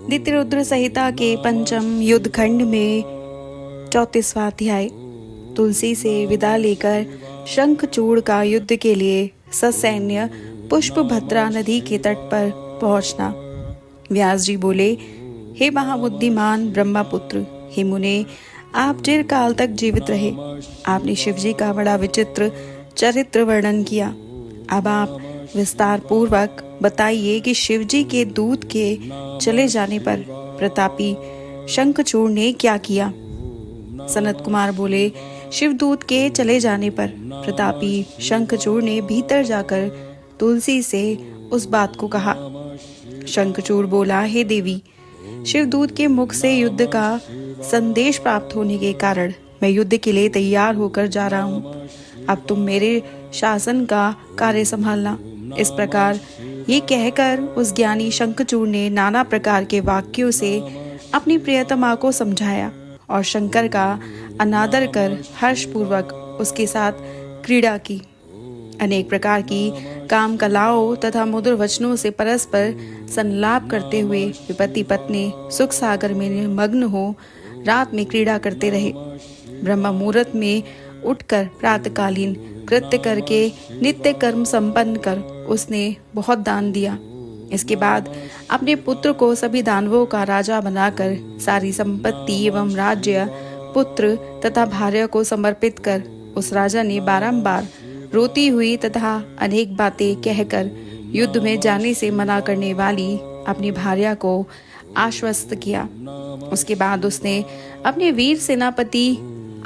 द्वितीय रुद्र संहिता के पंचम युद्ध खंड में 34वां अध्याय। तुलसी से विदा लेकर शंखचूड़ का युद्ध के लिए ससैन्य पुष्पभद्रा नदी के तट पर पहुंचना। व्यास जी बोले, हे महाबुद्धिमान ब्रह्मपुत्र, हे मुने, आप चिरकाल तक जीवित रहे। आपने शिव जी का बड़ा विचित्र चरित्र वर्णन किया। अब आप विस्तार पूर्वक बताइए कि शिव जी के दूत के चले जाने पर प्रतापी शंखचूड़ ने क्या किया। सनत कुमार बोले, शिवदूत के चले जाने पर प्रतापी शंखचूड़ ने भीतर जाकर तुलसी से उस बात को कहा। शंखचूड़ बोला, हे देवी, शिवदूत के मुख से युद्ध का संदेश प्राप्त होने के कारण मैं युद्ध के लिए तैयार होकर जा रहा हूँ। अब तुम मेरे शासन का कार्य संभालना। इस प्रकार ये कहकर उस ज्ञानी शंखचूड़ ने नाना प्रकार के वाक्यों से अपनी प्रियतमा को समझाया और शंकर का अनादर कर हर्षपूर्वक उसके साथ क्रीड़ा की। अनेक प्रकार की काम कलाओं तथा मधुर वचनों से परस्पर संलाप करते हुए विपति पत्नी सुख सागर में निमग्न हो रात में क्रीड़ा करते रहे। ब्रह्म मुहूर्त में उठकर प्रातःकालीन कृत्य करके नित्य कर्म संपन्न कर उसने बहुत दान दिया। इसके बाद अपने पुत्र को सभी दानवों का राजा बनाकर सारी संपत्ति एवं राज्य पुत्र तथा भार्या को समर्पित कर उस राजा ने बारंबार रोती हुई तथा अनेक बातें कहकर युद्ध में जाने से मना करने वाली अपनी भार्या को आश्वस्त किया। उसके बाद उसने अपने वीर सेनापति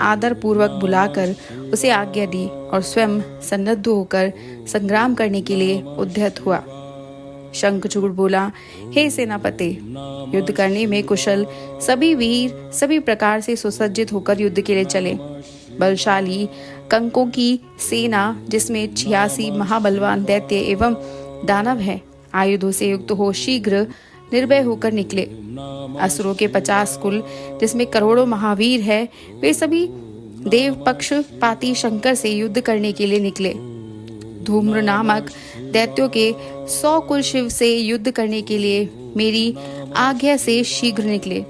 आदर पूर्वक बुलाकर उसे आज्ञा दी और स्वयं सन्नद्ध होकर संग्राम करने के लिए उद्यत हुआ। शंखचूड़ बोला, हे सेनापति, युद्ध करने में कुशल सभी वीर सभी प्रकार से सुसज्जित होकर युद्ध के लिए चले। बलशाली कंकों की सेना, जिसमें 86 महाबलवान दैत्य एवं दानव हैं, आयुधों से युक्त हो शीघ्र निर्भय होकर निकले। असुरों के 50 कुल, जिसमें करोड़ों महावीर हैं, वे सभी देव पक्ष पाती शंकर से युद्ध करने के लिए निकले। धूम्र नामक दैत्यों के 100 कुल शिव से युद्ध करने के लिए मेरी आज्ञा से शीघ्र निकले।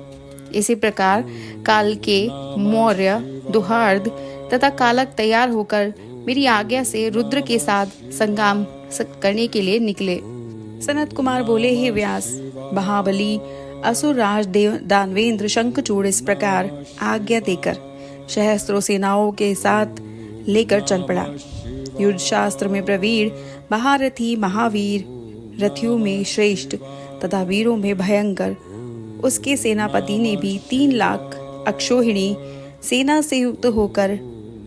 इसी प्रकार काल के मौर्य, दुहार्द तथा कालक तैयार होकर मेरी आज्ञा से रुद्र के साथ संग्राम करने के लिए निकले। सनत कुमार बोले, हे व्यास, महाबली असुर राज दानवेंद्र शंखचूड़ इस प्रकार आज्ञा देकर सहस्त्रों सेनाओं के साथ लेकर चल पड़ा। युद्ध शास्त्र में प्रवीण, महारथी, महावीर, रथियों में श्रेष्ठ तथा वीरों में भयंकर उसके सेनापति ने भी 3 लाख अक्षोहिणी सेना से युक्त होकर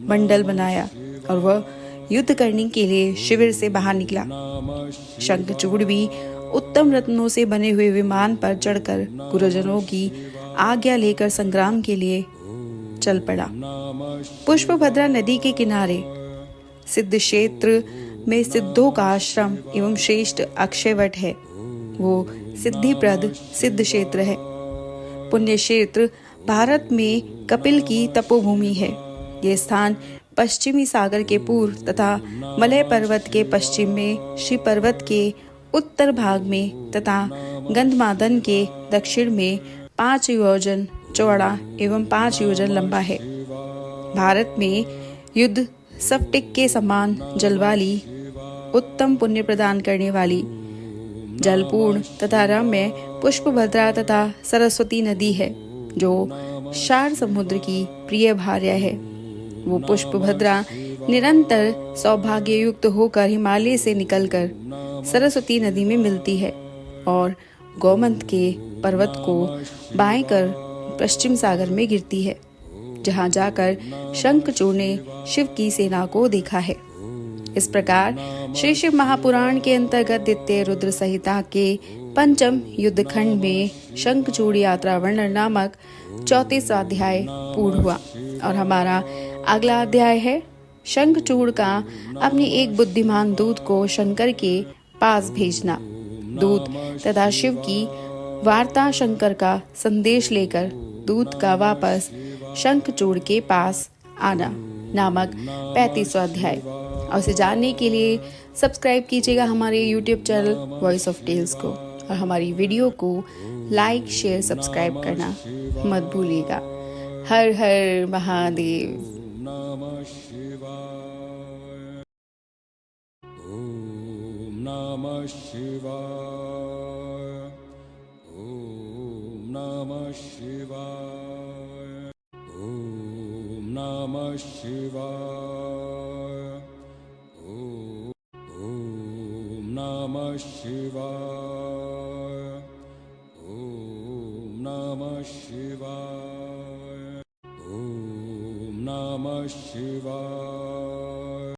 मंडल बनाया और वह युद्ध करने के लिए शिविर से बाहर निकला। शंखचूड़ भी उत्तम रत्नों से बने हुए विमान पर चढ़कर गुरुजनों की आज्ञा लेकर संग्राम के लिए चल पड़ा। पुष्पभद्रा नदी के किनारे सिद्ध क्षेत्र में सिद्धों का आश्रम एवं श्रेष्ठ अक्षयवट है। वो सिद्धिप्रद सिद्ध क्षेत्र है। पुण्य क्षेत्र भारत में कपिल की तपोभूमि है। ये स्थान पश्चिमी सागर के पूर्व तथा मलय पर्वत के पश्चिम में, श्री पर्वत के उत्तर भाग में तथा गंधमादन के दक्षिण में 5 योजन चौड़ा एवं 5 योजन लंबा है। भारत में युद्ध स्फटिक के समान जल वाली, उत्तम पुण्य प्रदान करने वाली, जलपूर्ण तथा रम्य पुष्पभद्रा तथा सरस्वती नदी है, जो शार समुद्र की प्रिय भार्या है। वो पुष्पभद्रा निरंतर सौभाग्य युक्त होकर हिमालय से निकलकर सरस्वती नदी में मिलती है और गोमंत के पर्वत को बाएं कर पश्चिम सागर में गिरती है, जहां जाकर शंखचूड़ ने शिव की सेना को देखा है। इस प्रकार श्री शिव महापुराण के अंतर्गत द्वितीय रुद्र संहिता के पंचम युद्ध खंड में शंखचूड़ यात्रा वर्णन नामक 34वां अध्याय पूर्ण हुआ और हमारा अगला अध्याय है शंखचूड़ का अपने एक बुद्धिमान दूत को शंकर के पास भेजना। दूत तथा शिव की वार्ता शंकर का संदेश लेकर दूत का वापस शंखचूड़ के पास आना नामक 35वां अध्याय। और इसे जानने के लिए सब्सक्राइब कीजिएगा हमारे YouTube channel voice of tales को और हमारी वीडियो को लाइक शेयर सब्सक्राइब करना मत भूलिएगा। हर हर महादेव। नमः शिवाय। ॐ नमः शिवाय। ॐ नमः शिवाय। ॐ नमः शिवाय। ॐ नमः शिवाय। ॐ नमः शिवाय। ॐ नमः शिवाय।